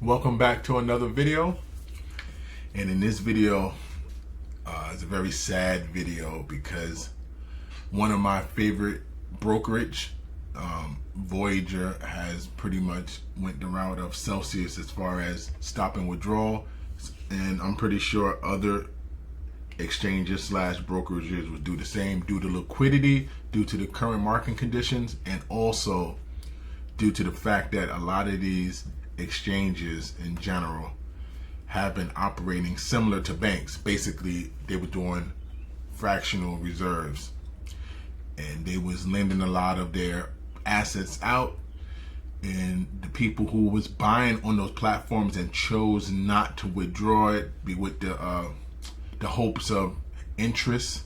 Welcome back to another video, and in this video it's a very sad video because one of my favorite brokerage, Voyager, has pretty much went the route of Celsius as far as stopping withdrawal, and I'm pretty sure other exchanges slash brokerages would do the same due to liquidity, due to the current market conditions, and also due to the fact that a lot of these exchanges in general have been operating similar to banks. Basically, they were doing fractional reserves and they was lending a lot of their assets out, and the people who was buying on those platforms and chose not to withdraw it with the hopes of interest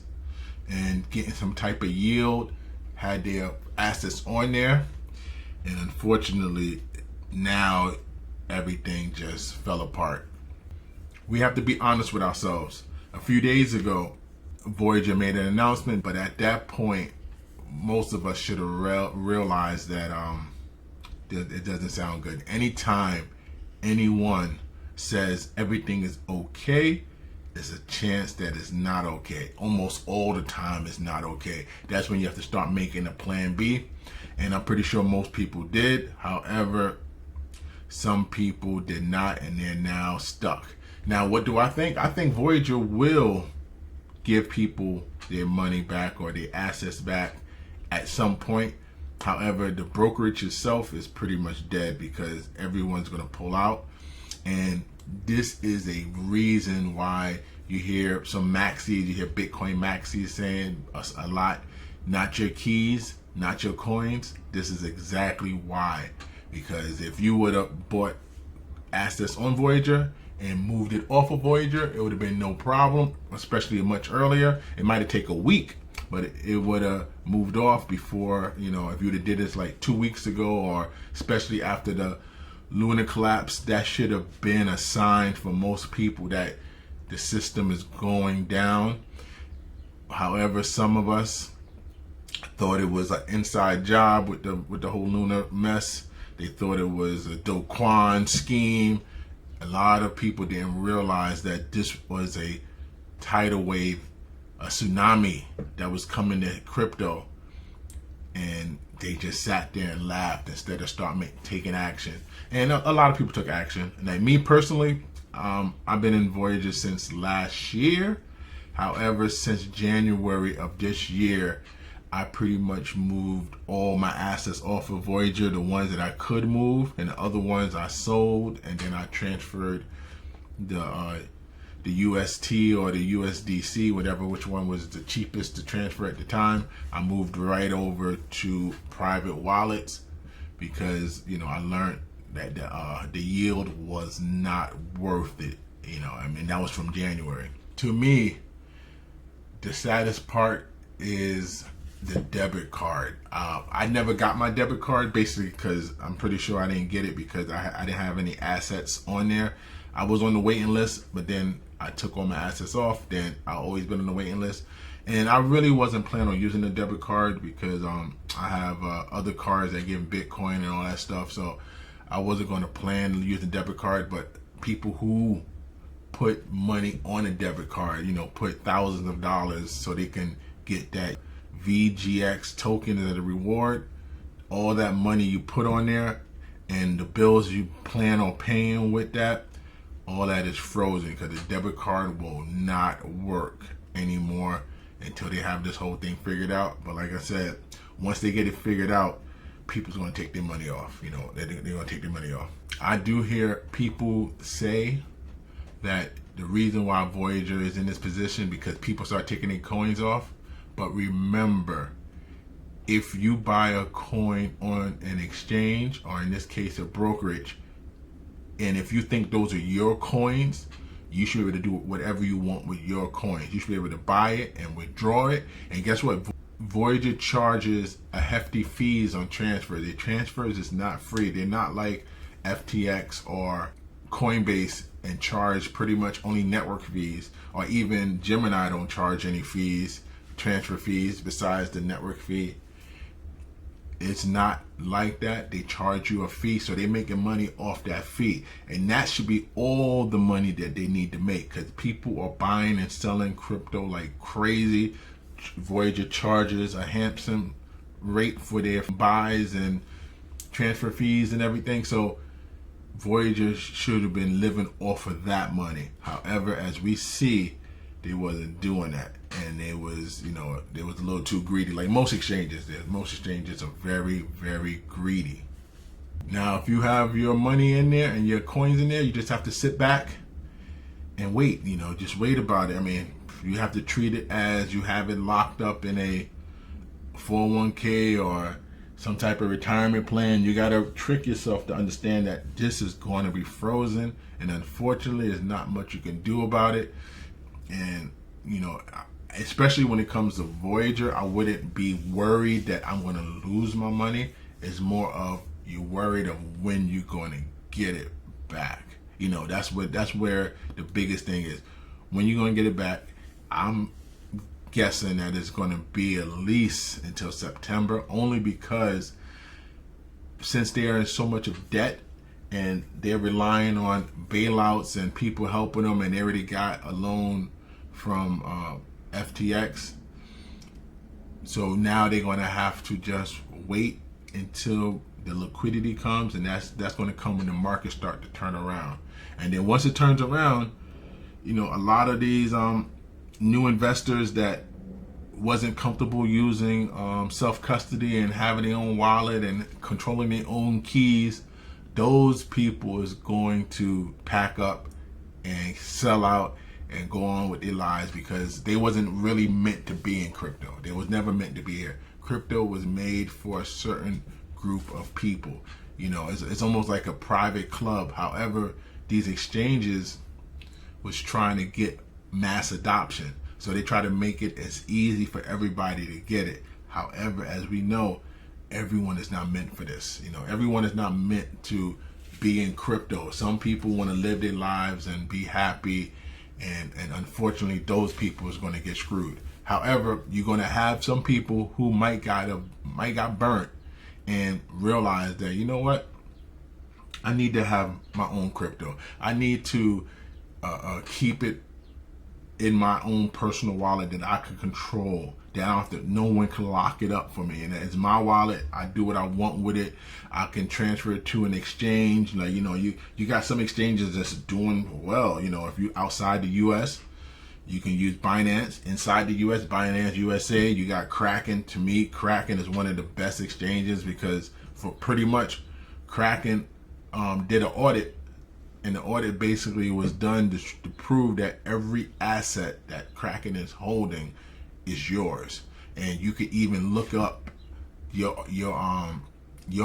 and getting some type of yield had their assets on there, and unfortunately now everything just fell apart. We have to be honest with ourselves. A few days ago, Voyager made an announcement, but at that point, most of us should have realized that it doesn't sound good. Anytime anyone says everything is okay, there's a chance that it's not okay. Almost all the time it's not okay. That's when you have to start making a plan B. And I'm pretty sure most people did. However, some people did not, and they're now stuck. Now, what do I think? I think Voyager will give people their money back or their assets back at some point. However, the brokerage itself is pretty much dead because everyone's going to pull out. And this is a reason why you hear some maxis, you hear Bitcoin maxis saying a lot, not your keys, not your coins. This is exactly why. Because if you would have bought assets on Voyager and moved it off of Voyager, it would have been no problem, especially much earlier. It might have taken a week, but it would have moved off before, if you would have did this like 2 weeks ago, or especially after the lunar collapse. That should have been a sign for most people that the system is going down. However, some of us thought it was an inside job with the whole lunar mess. They thought it was a do Quan scheme. A lot of people didn't realize that this was a tidal wave, a tsunami that was coming to crypto, and they just sat there and laughed instead of taking action. And a lot of people took action. And like me personally, I've been in Voyager since last year. However, since January of this year, I pretty much moved all my assets off of Voyager, the ones that I could move, and the other ones I sold, and then I transferred the UST or the USDC, which one was the cheapest to transfer at the time. I moved right over to private wallets because I learned that the yield was not worth it. That was from January. To me, the saddest part is the debit card. I never got my debit card, basically because I'm pretty sure I didn't get it because I didn't have any assets on there. I was on the waiting list, but then I took all my assets off. Then I've always been on the waiting list, and I really wasn't planning on using the debit card because I have other cards that give Bitcoin and all that stuff. So I wasn't going to plan to use the debit card. But people who put money on a debit card, put thousands of dollars so they can get that VGX token as a reward, all that money you put on there and the bills you plan on paying with that, all that is frozen because the debit card will not work anymore until they have this whole thing figured out. But like I said, once they get it figured out, people's going to take their money off. They're going to take their money off. I do hear people say that the reason why Voyager is in this position because people start taking their coins off. But remember, if you buy a coin on an exchange, or in this case a brokerage, and if you think those are your coins, you should be able to do whatever you want with your coins. You should be able to buy it and withdraw it. And guess what? Voyager charges a hefty fees on transfer. Their transfers is not free. They're not like FTX or Coinbase and charge pretty much only network fees, or even Gemini don't charge any fees, transfer fees besides the network fee. It's not like that. They charge you a fee, so they're making money off that fee. And that should be all the money that they need to make, because people are buying and selling crypto like crazy. Voyager charges a handsome rate for their buys and transfer fees and everything. So Voyager should have been living off of that money. However, as we see, they wasn't doing that. And they was, they was a little too greedy. Like most exchanges, most exchanges are very, very greedy. Now, if you have your money in there and your coins in there, you just have to sit back and wait. Just wait about it. I mean, you have to treat it as you have it locked up in a 401k or some type of retirement plan. You got to trick yourself to understand that this is going to be frozen, and unfortunately, there's not much you can do about it. And especially when it comes to Voyager, I wouldn't be worried that I'm going to lose my money. It's more of you're worried of when you're going to get it back. That's where the biggest thing is. When you're going to get it back, I'm guessing that it's going to be at least until September, only because since they are in so much of debt and they're relying on bailouts and people helping them, and they already got a loan from FTX. So now they're going to have to just wait until the liquidity comes, and that's going to come when the markets start to turn around. And then once it turns around, a lot of these new investors that wasn't comfortable using self-custody and having their own wallet and controlling their own keys, those people is going to pack up and sell out and go on with their lives, because they wasn't really meant to be in crypto. They was never meant to be here. Crypto was made for a certain group of people. It's almost like a private club. However, these exchanges was trying to get mass adoption. So they try to make it as easy for everybody to get it. However, as we know, everyone is not meant for this. Everyone is not meant to be in crypto. Some people want to live their lives and be happy. And unfortunately, those people is going to get screwed. However, you're going to have some people who might got burnt and realize that, you know what, I need to have my own crypto. I need to keep it in my own personal wallet that I can control. That I don't have to, no one can lock it up for me. And it's my wallet. I do what I want with it. I can transfer it to an exchange. Like, you got some exchanges that's doing well. If you outside the US, you can use Binance. Inside the US, Binance USA. You got Kraken. To me, Kraken is one of the best exchanges, because for pretty much Kraken did an audit, and the audit basically was done to prove that every asset that Kraken is holding is yours. And you could even look up your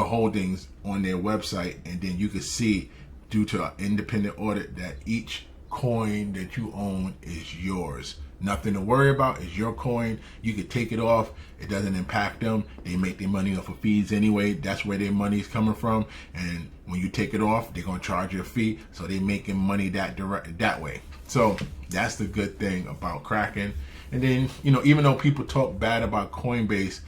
holdings on their website, and then you could see, due to an independent audit, that each coin that you own is yours. Nothing to worry about. It's your coin. You could take it off. It doesn't impact them. They make their money off of fees anyway. That's where their money is coming from. And when you take it off, they're going to charge you a fee. So they're making money that way. So that's the good thing about Kraken. And then, even though people talk bad about Coinbase,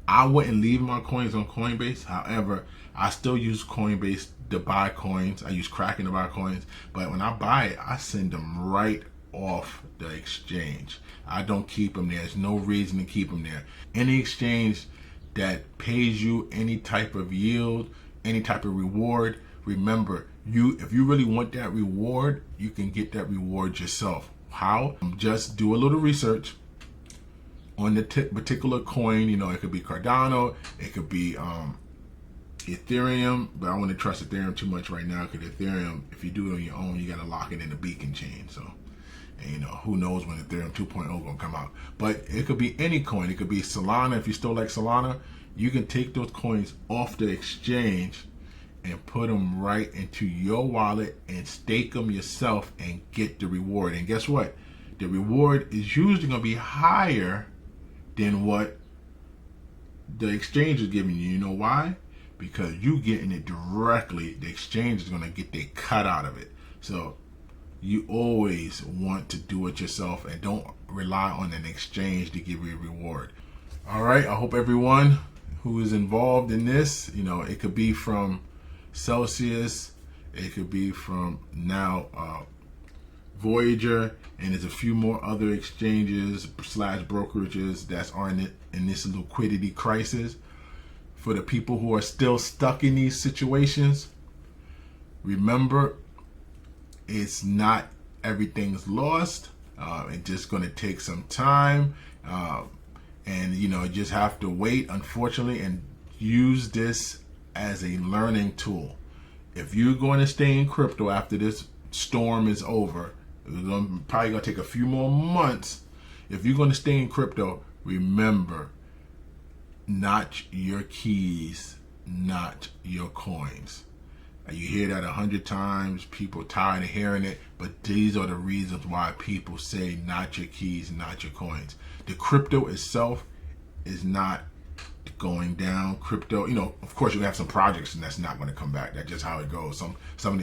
I wouldn't leave my coins on Coinbase. However, I still use Coinbase to buy coins. I use Kraken to buy coins. But when I buy it, I send them right off the exchange. I don't keep them there. There's no reason to keep them there. Any exchange that pays you any type of yield, any type of reward, remember, if you really want that reward, you can get that reward yourself. How? Just do a little research on the particular coin. It could be Cardano, it could be Ethereum, but I wouldn't trust Ethereum too much right now, because Ethereum, if you do it on your own, you got to lock it in the beacon chain. So, and who knows when Ethereum 2.0 gonna come out. But it could be any coin. It could be Solana. If you still like Solana, you can take those coins off the exchange and put them right into your wallet and stake them yourself and get the reward. And guess what? The reward is usually going to be higher than what the exchange is giving you. You know why? Because you getting it directly. The exchange is going to get their cut out of it. So you always want to do it yourself, and don't rely on an exchange to give you a reward. All right. I hope everyone who is involved in this. You know, it could be from Celsius, it could be from now Voyager, and there's a few more other exchanges / brokerages that are in this liquidity crisis. For the people who are still stuck in these situations, remember, it's not everything's lost. It's just going to take some time, and you know, you just have to wait, unfortunately, and use this as a learning tool. If you're going to stay in crypto after this storm is over, it's probably going to take a few more months. If you're going to stay in crypto, remember, not your keys, not your coins. You hear that 100 times, people tired of hearing it, but these are the reasons why people say not your keys, not your coins. The crypto itself is not going down. Crypto, you know, of course you have some projects and that's not going to come back. That's just how it goes. A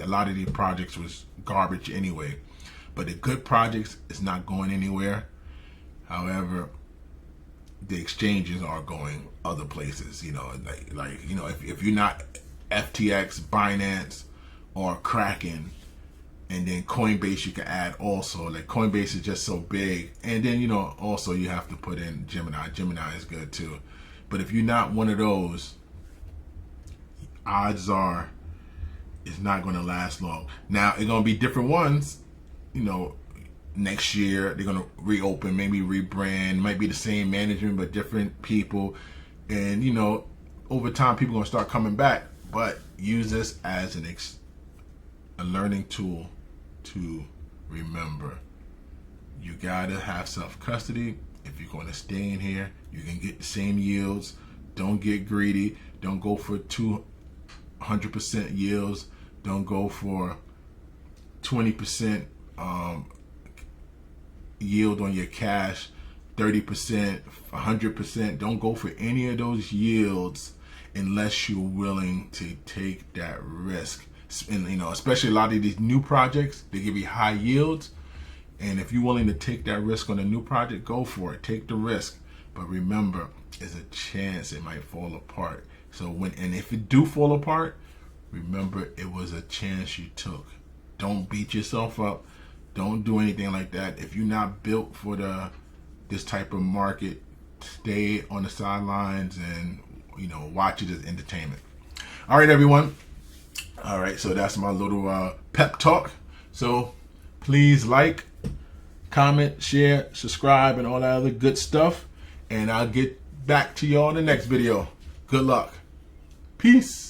lot of these projects was garbage anyway, but the good projects is not going anywhere. However, the exchanges are going other places. You know, like you know, if you're not FTX, Binance, or Kraken, and then Coinbase you can add also. Like Coinbase is just so big, and then you know also you have to put in Gemini. Gemini is good too, but if you're not one of those, odds are it's not going to last long. Now it's going to be different ones. You know, next year they're going to reopen, maybe rebrand, might be the same management but different people, and you know, over time people are going to start coming back. But use this as a learning tool to remember, you gotta have self-custody. If you're going to stay in here, you can get the same yields. Don't get greedy. Don't go for 200% yields. Don't go for 20% yield on your cash, 30%, 100%. Don't go for any of those yields unless you're willing to take that risk. And you know, especially a lot of these new projects, they give you high yields. And if you're willing to take that risk on a new project, go for it. Take the risk. But remember, there's a chance it might fall apart. So if it do fall apart, remember it was a chance you took. Don't beat yourself up. Don't do anything like that. If you're not built for this type of market, stay on the sidelines and you know, watch it as entertainment. All right, everyone. All right, so that's my little pep talk. So please like, comment, share, subscribe, and all that other good stuff. And I'll get back to you all in the next video. Good luck. Peace.